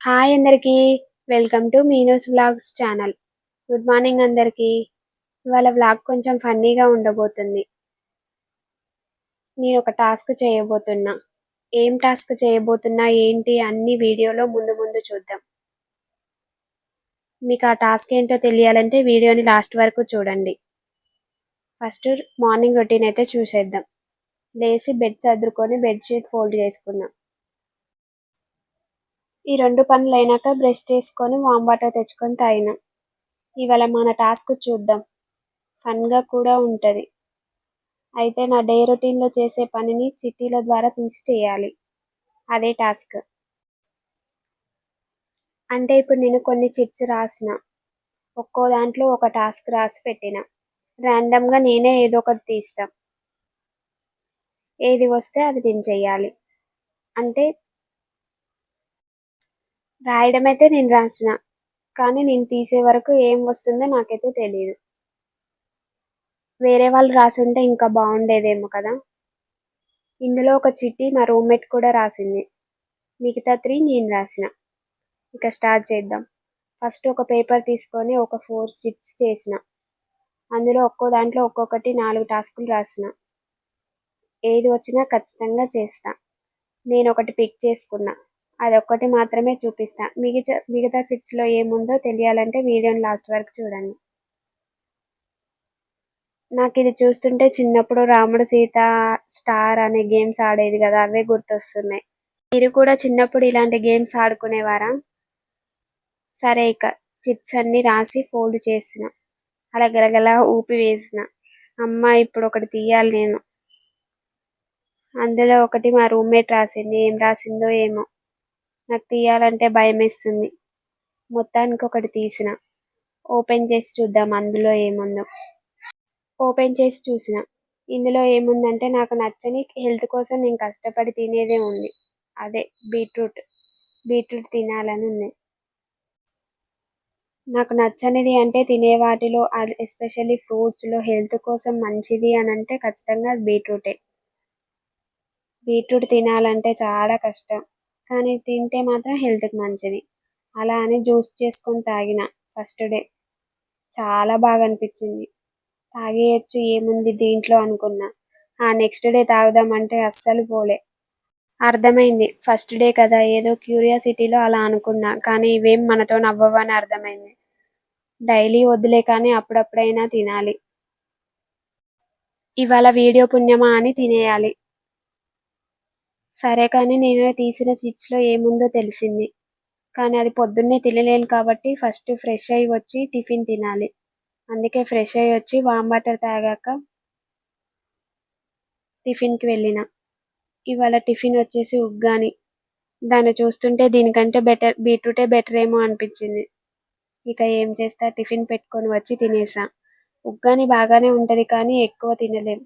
Hi అందరికీ. Welcome to Meenu's vlogs channel. Good morning అందరికీ. ఇవాళ వ్లాగ్ కొంచెం ఫన్నీగా ఉండబోతుంది. నేను ఒక టాస్క్ చేయబోతున్నా. ఏం టాస్క్ చేయబోతున్నా ఏంటి అన్ని వీడియోలో ముందు ముందు చూద్దాం. మీకు ఆ టాస్క్ ఏంటో తెలియాలంటే వీడియోని లాస్ట్ వరకు చూడండి. ఫస్ట్ మార్నింగ్ రొటీన్ అయితే చూసేద్దాం. లేచి బెడ్ సర్దుకొని బెడ్షీట్ ఫోల్డ్ చేసుకున్నాం. ఈ 2 పనులు అయినాక బ్రష్ చేసుకొని వామ్ వాటర్ తెచ్చుకొని తాగినాం. ఇవాళ మన టాస్క్ చూద్దాం. ఫన్‌గా కూడా ఉంటది. అయితే నా డే రొటీన్‌లో చేసే పనిని చిట్టీల ద్వారా తీసి చేయాలి. అదే టాస్క్. అంటే ఇప్పుడు నేను కొన్ని చిట్స్ రాసిన. ఒక్కో దాంట్లో ఒక టాస్క్ రాసి పెట్టిన. ర్యాండమ్‌గా నేనే ఏదో ఒకటి తీస్తా. ఏది వస్తే అది నేను చెయ్యాలి. అంటే రాయడం అయితే నేను రాసిన. కానీ నేను తీసే వరకు ఏం వస్తుందో నాకైతే తెలీదు. వేరే వాళ్ళు రాసుంటే ఇంకా బాగుండేదేమో కదా. ఇందులో ఒక చిట్టి మా రూమ్మేట్ కూడా రాసింది. మిగతా 3 నేను రాసిన. ఇక స్టార్ట్ చేద్దాం. ఫస్ట్ ఒక పేపర్ తీసుకొని ఒక 4 షీట్స్ చేసిన. అందులో ఒక్కో దాంట్లో ఒక్కొక్కటి 4 టాస్కులు రాసిన. ఏది వచ్చినా ఖచ్చితంగా చేస్తా. నేను ఒకటి పిక్ చేసుకున్నా. అదొక్కటి మాత్రమే చూపిస్తా. మిగతా చిట్స్‌లో ఏముందో తెలియాలంటే వీడియోని లాస్ట్ వరకు చూడండి. నాకిది చూస్తుంటే చిన్నప్పుడు రాముడు సీత స్టార్ అనే గేమ్స్ ఆడేది కదా, అవే గుర్తొస్తున్నాయి. మీరు కూడా చిన్నప్పుడు ఇలాంటి గేమ్స్ ఆడుకునేవారా? సరే ఇక చిట్స్ అన్ని రాసి ఫోల్డ్ చేసిన. అలా గలగలా ఊపి వేసిన. అమ్మ ఇప్పుడు ఒకటి తీయాలి నేను. అందులో ఒకటి మా రూమ్మేట్ రాసింది. ఏం రాసిందో ఏమో. నాకు తీయాలంటే భయమేస్తుంది. మొత్తానికి ఒకటి తీసిన. ఓపెన్ చేసి చూద్దాం అందులో ఏముందో. ఓపెన్ చేసి చూసిన. ఇందులో ఏముందంటే నాకు నచ్చని హెల్త్ కోసం నేను కష్టపడి తినేదే ఉంది. అదే బీట్రూట్. బీట్రూట్ తినాలని ఉంది. నాకు నచ్చనిది అంటే తినే వాటిలో ఎస్పెషల్లీ ఫ్రూట్స్‌లో హెల్త్ కోసం మంచిది అనంటే ఖచ్చితంగా అది బీట్రూటే. బీట్రూట్ తినాలంటే చాలా కష్టం. కానీ తింటే మాత్రం హెల్త్‌కి మంచిది. అలా అని జ్యూస్ చేసుకొని తాగిన ఫస్ట్ డే. చాలా బాగా అనిపించింది. తాగేయొచ్చు ఏముంది దీంట్లో అనుకున్నా. ఆ నెక్స్ట్ డే తాగుదామంటే అస్సలు పోలే. అర్థమైంది. ఫస్ట్ డే కదా ఏదో క్యూరియాసిటీలో అలా అనుకున్నా. కానీ ఇవేం మనతోనవ్వవని అర్థమైంది. డైలీ వద్దులే కానీ అప్పుడప్పుడైనా తినాలి. ఇవాళ వీడియో పుణ్యమా అని తినేయాలి. సరే కానీ నేను తీసిన చిట్స్‌లో ఏముందో తెలిసింది. కానీ అది పొద్దున్నే తినలేను కాబట్టి ఫస్ట్ ఫ్రెష్ అయ్యి వచ్చి టిఫిన్ తినాలి. అందుకే ఫ్రెష్ అయ్యి వచ్చి వామ్ వాటర్ తాగాక టిఫిన్‌కి వెళ్ళిన. ఇవాళ టిఫిన్ వచ్చేసి ఉగ్గాని. దాన్ని చూస్తుంటే దీనికంటే బీట్రూటే బెటర్ ఏమో అనిపించింది. ఇక ఏం చేస్తా టిఫిన్ పెట్టుకొని వచ్చి తినేసా. ఉగ్గాని బాగానే ఉంటది కానీ ఎక్కువ తినలేం.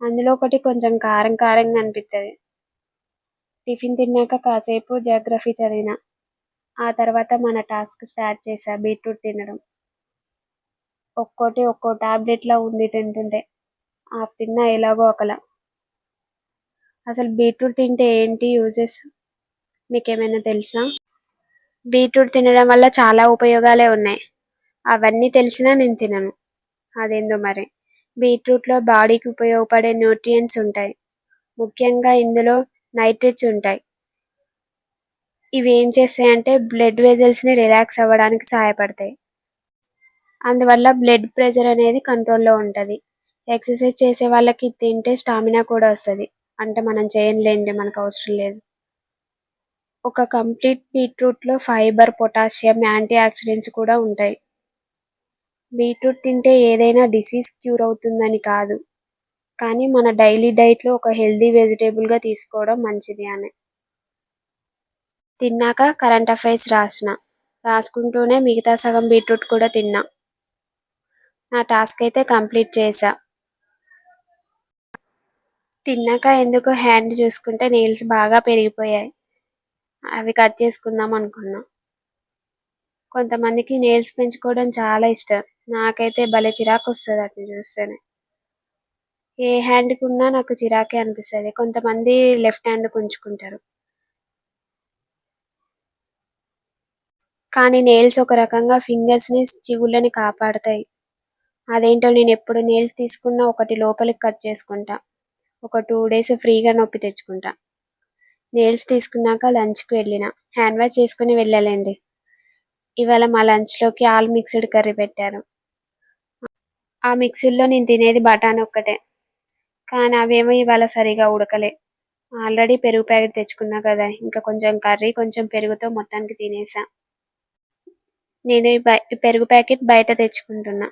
అందులో ఒకటి కొంచెం కారం కారంగా అనిపిత్తది. టిఫిన్ తిన్నాక కాసేపు జియోగ్రఫీ చదివిన. ఆ తర్వాత మన టాస్క్ స్టార్ట్ చేశా బీట్రూట్ తినడం. ఒక్కో టాబ్లెట్‌లా ఉంది తింటుంటే. హాఫ్ తిన్నా ఎలాగో ఒకలా. అసలు బీట్రూట్ తింటే ఏంటి యూజెస్ మీకేమైనా తెలుసా? బీట్రూట్ తినడం వల్ల చాలా ఉపయోగాలే ఉన్నాయి. అవన్నీ తెలిసినా నేను తినను. అదేందో మరి. బీట్రూట్‌లో బాడీకి ఉపయోగపడే న్యూట్రియంట్స్ ఉంటాయి. ముఖ్యంగా ఇందులో నైట్రేట్స్ ఉంటాయి. ఇవి ఏం చేస్తాయంటే బ్లడ్ వెజల్స్‌ని రిలాక్స్ అవ్వడానికి సహాయపడతాయి. అందువల్ల బ్లడ్ ప్రెషర్ అనేది కంట్రోల్‌లో ఉంటది. ఎక్సర్సైజ్ చేసే వాళ్ళకి తింటే స్టామినా కూడా వస్తది. అంటే మనం చేయనులేండి మనకు అవసరం లేదు. ఒక కంప్లీట్ బీట్రూట్‌లో ఫైబర్, పొటాషియం, యాంటీ ఆక్సిడెంట్స్ కూడా ఉంటాయి. బీట్రూట్ తింటే ఏదైనా డిసీజ్ క్యూర్ అవుతుందని కాదు. కానీ మన డైలీ డైట్‌లో ఒక హెల్తీ వెజిటబుల్‌గా తీసుకోవడం మంచిది అని. తిన్నాక కరెంట్ అఫైర్స్ రాసిన. రాసుకుంటూనే మిగతా సగం బీట్రూట్ కూడా తిన్నా. నా టాస్క్ అయితే కంప్లీట్ చేశా. తిన్నాక ఎందుకో హ్యాండ్ చూసుకుంటే నెయిల్స్ బాగా పెరిగిపోయాయి. అవి కట్ చేసుకుందాం అనుకున్నా. కొంతమందికి నెయిల్స్ పెంచుకోవడం చాలా ఇష్టం. నాకైతే భలే చిరాకొస్తది వాటిని చూస్తేనే. ఏ హ్యాండ్‌కి ఉన్నా నాకు చిరాకే అనిపిస్తది. కొంతమంది లెఫ్ట్ హ్యాండ్‌కి ఉంచుకుంటారు. కానీ నెయిల్స్ ఒక రకంగా ఫింగర్స్ని చిగుళ్ళని కాపాడతాయి. అదేంటో నేను ఎప్పుడు నెయిల్స్ తీసుకున్నా ఒకటి లోపలికి కట్ చేసుకుంటా. ఒక 2 days ఫ్రీగా నొప్పి తెచ్చుకుంటా. నెయిల్స్ తీసుకున్నాక లంచ్కి వెళ్ళిన హ్యాండ్ వాష్ చేసుకుని వెళ్ళాలండి. ఇవాళ మా లంచ్లోకి ఆల్ మిక్స్డ్ కర్రీ పెట్టారు. ఆ మిక్సీలో నేను తినేది బఠానీ ఒక్కటే, కానీ అవేమో ఇవాళ సరిగా ఉడకలే. ఆల్రెడీ పెరుగు ప్యాకెట్ తెచ్చుకున్నా కదా, ఇంకా కొంచెం కర్రీ కొంచెం పెరుగుతో మొత్తానికి తినేసా. నేను ఈ పెరుగు ప్యాకెట్ బయట తెచ్చుకుంటున్నా.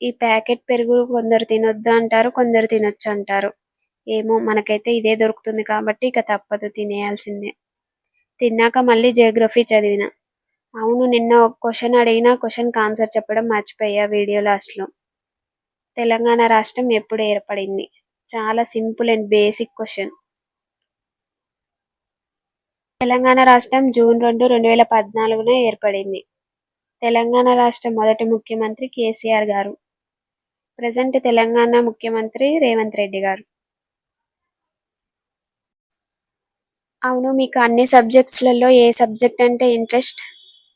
ఈ ప్యాకెట్ పెరుగు కొందరు తినొద్దు అంటారు, కొందరు తినొచ్చు అంటారు. ఏమో మనకైతే ఇదే దొరుకుతుంది కాబట్టి ఇక తప్పదు, తినేయాల్సిందే. తిన్నాక మళ్ళీ జియోగ్రఫీ చదివిన. అవును, నిన్న ఒక క్వశ్చన్ అడిగిన క్వశ్చన్కి ఆన్సర్ చెప్పడం మర్చిపోయా వీడియో లాస్ట్లో. తెలంగాణ రాష్ట్రం ఎప్పుడు ఏర్పడింది? చాలా simple and basic question. Telangana రాష్ట్రం June 2, 2014 ఏర్పడింది. తెలంగాణ రాష్ట్ర మొదటి ముఖ్యమంత్రి కేసీఆర్ గారు. ప్రజెంట్ తెలంగాణ ముఖ్యమంత్రి రేవంత్ రెడ్డి గారు. అవును, మీకు అన్ని సబ్జెక్ట్స్లలో ఏ సబ్జెక్ట్ అంటే ఇంట్రెస్ట్?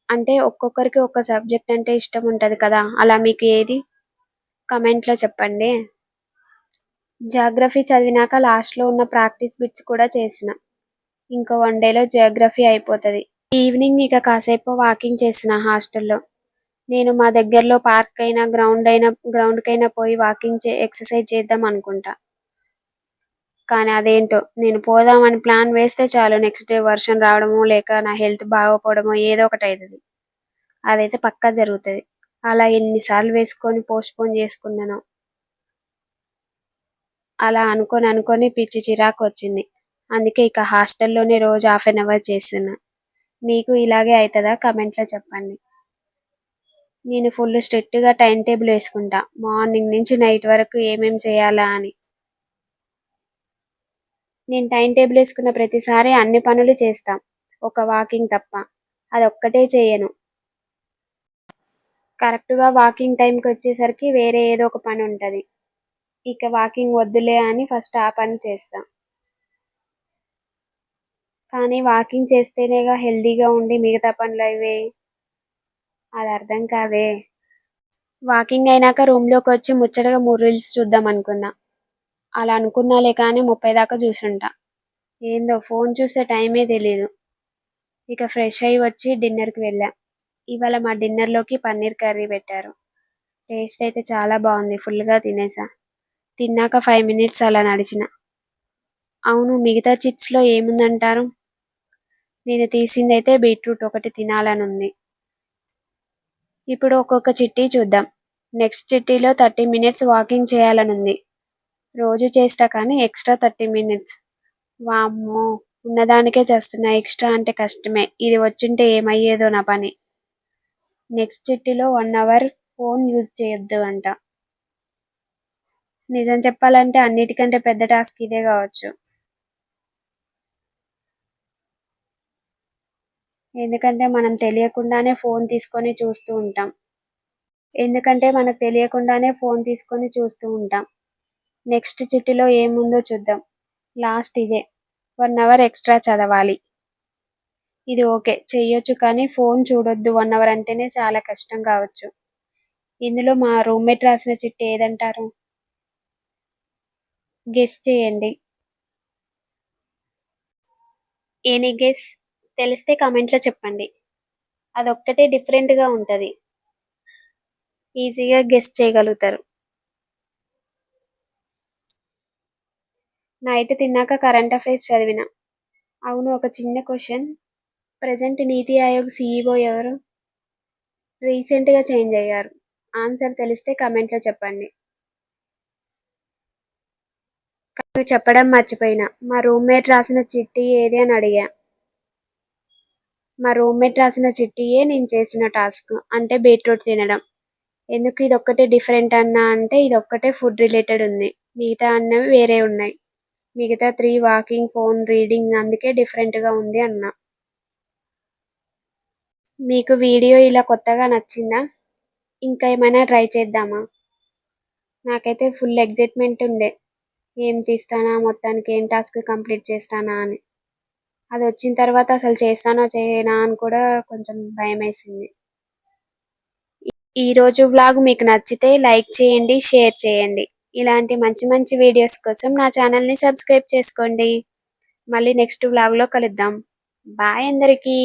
అంటే ఒక్కొక్కరికి ఒక్క సబ్జెక్ట్ అంటే ఇష్టం ఉంటుంది కదా, అలా మీకు ఏది? కమెంట్లో చెప్పండి. జాగ్రఫీ చదివినాక లాస్ట్లో ఉన్న ప్రాక్టీస్ బిట్స్ కూడా చేసిన. ఇంకో 1 dayలో జియోగ్రఫీ అయిపోతుంది. ఈవినింగ్ ఇక కాసేపు వాకింగ్ చేసిన హాస్టల్లో. నేను మా దగ్గరలో పార్క్ అయినా గ్రౌండ్కైనా పోయి వాకింగ్ ఎక్సర్సైజ్ చేద్దాం అనుకుంటా. కానీ అదేంటో, నేను పోదామని ప్లాన్ వేస్తే చాలు నెక్స్ట్ డే వర్షం రావడమో లేక నా హెల్త్ బాగోపోవడమో ఏదో ఒకటి అవుతుంది. అదైతే పక్కా జరుగుతుంది. అలా ఎన్నిసార్లు వేసుకొని పోస్ట్పోన్ చేసుకున్నాను. అలా అనుకొని పిచ్చి చిరాకు వచ్చింది. అందుకే ఇక హాస్టల్లోనే రోజు 1/2 hour చేస్తున్నా. మీకు ఇలాగే అవుతుందా? కమెంట్లో చెప్పండి. నేను ఫుల్ స్ట్రిక్ట్గా టైం టేబుల్ వేసుకుంటా, మార్నింగ్ నుంచి నైట్ వరకు ఏమేం చేయాలా అని. నేను టైం టేబుల్ వేసుకున్న ప్రతిసారి అన్ని పనులు చేస్తాం, ఒక వాకింగ్ తప్ప. అదొక్కటే చేయను. కరెక్ట్గా వాకింగ్ టైంకి వచ్చేసరికి వేరే ఏదో ఒక పని ఉంటుంది. ఇక వాకింగ్ వద్దులే అని ఫస్ట్ ఆ పని చేస్తాం. కానీ వాకింగ్ చేస్తేనేగా హెల్దీగా ఉండి మిగతా పనులు అవే. అది అర్థం కాదే. వాకింగ్ అయినాక రూమ్లోకి వచ్చి ముచ్చటగా 3 reels చూద్దాం అనుకున్నా. అలా అనుకున్నాలే కానీ 30 దాకా చూసుంటా. ఏందో ఫోన్ చూస్తే టైమే తెలీదు. ఇక ఫ్రెష్ అయ్యి వచ్చి డిన్నర్కి వెళ్ళా. ఇవాళ మా డిన్నర్లోకి పన్నీర్ కర్రీ పెట్టారు. టేస్ట్ అయితే చాలా బాగుంది. ఫుల్గా తినేసా. తిన్నాక 5 minutes అలా నడిచిన. అవును, మిగతా చిట్స్లో ఏముందంటారు? నేను తీసిందైతే బీట్రూట్ ఒకటి తినాలని ఉంది. ఇప్పుడు ఒక్కొక్క చిట్టి చూద్దాం. నెక్స్ట్ చిట్టీలో 30 minutes వాకింగ్ చేయాలని ఉంది. రోజు చేస్తా కానీ ఎక్స్ట్రా 30 minutes. వామ్మో, ఉన్నదానికే చేస్తున్నా, ఎక్స్ట్రా అంటే కష్టమే. ఇది వచ్చుంటే ఏమయ్యేదో నా పని. నెక్స్ట్ చిట్టీలో 1 hour ఫోన్ యూజ్ చేయొద్దు అంట. నిజం చెప్పాలంటే అన్నిటికంటే పెద్ద టాస్క్ ఇదే కావచ్చు. ఎందుకంటే మనకు తెలియకుండానే ఫోన్ తీసుకొని చూస్తూ ఉంటాం. నెక్స్ట్ చిట్టీలో ఏముందో చూద్దాం. లాస్ట్ ఇదే, 1 hour ఎక్స్ట్రా చదవాలి. ఇది ఓకే, చెయ్యొచ్చు, కానీ ఫోన్ చూడొద్దు 1 hour అంటేనే చాలా కష్టం కావచ్చు. ఇందులో మా రూమ్మేట్ రాసిన చిట్టి ఏదంటారు? గెస్ చేయండి. Any guess? తెలిస్తే కామెంట్లో చెప్పండి. అదొక్కటే డిఫరెంట్గా ఉంటుంది, ఈజీగా గెస్ చేయగలుగుతారు. నైట్ తిన్నాక కరెంట్ అఫైర్స్ చదివిన. అవును, ఒక చిన్న క్వశ్చన్. ప్రజెంట్ నీతి ఆయోగ్ CEO ఎవరు? రీసెంట్గా చేంజ్ అయ్యారు. ఆన్సర్ తెలిస్తే కామెంట్లో చెప్పండి. కానీ చెప్పడం మర్చిపోయినా, మా రూమ్మేట్ రాసిన చిట్టి ఏది అని అడిగా. మా రూమ్మేట్ రాసిన చిట్టియే నేను చేసిన టాస్క్, అంటే బీట్రూట్ తినడం. ఎందుకు ఇదొక్కటే డిఫరెంట్ అన్నా అంటే ఇదొక్కటే ఫుడ్ రిలేటెడ్ ఉంది, మిగతా అన్నవి వేరే ఉన్నాయి. మిగతా 3 వాకింగ్, ఫోన్ రీడింగ్, అందుకే డిఫరెంట్గా ఉంది అన్నా. మీకు వీడియో ఇలా కొత్తగా నచ్చిందా? ఇంకా ఏమైనా ట్రై చేద్దామా? నాకైతే ఫుల్ ఎగ్జైట్మెంట్ ఉండే, ఏం తీస్తానా, మొత్తానికి ఏం టాస్క్ కంప్లీట్ చేస్తానా అని. అది వచ్చిన తర్వాత అసలు చేస్తానో చేయనా అని కూడా కొంచెం భయమేసింది. ఈ రోజు వ్లాగ్ మీకు నచ్చితే లైక్ చేయండి, షేర్ చేయండి. ఇలాంటి మంచి మంచి వీడియోస్ కోసం నా ఛానల్ని సబ్స్క్రైబ్ చేసుకోండి. మళ్ళీ నెక్స్ట్ వ్లాగ్లో కలుద్దాం. బాయ్ అందరికీ.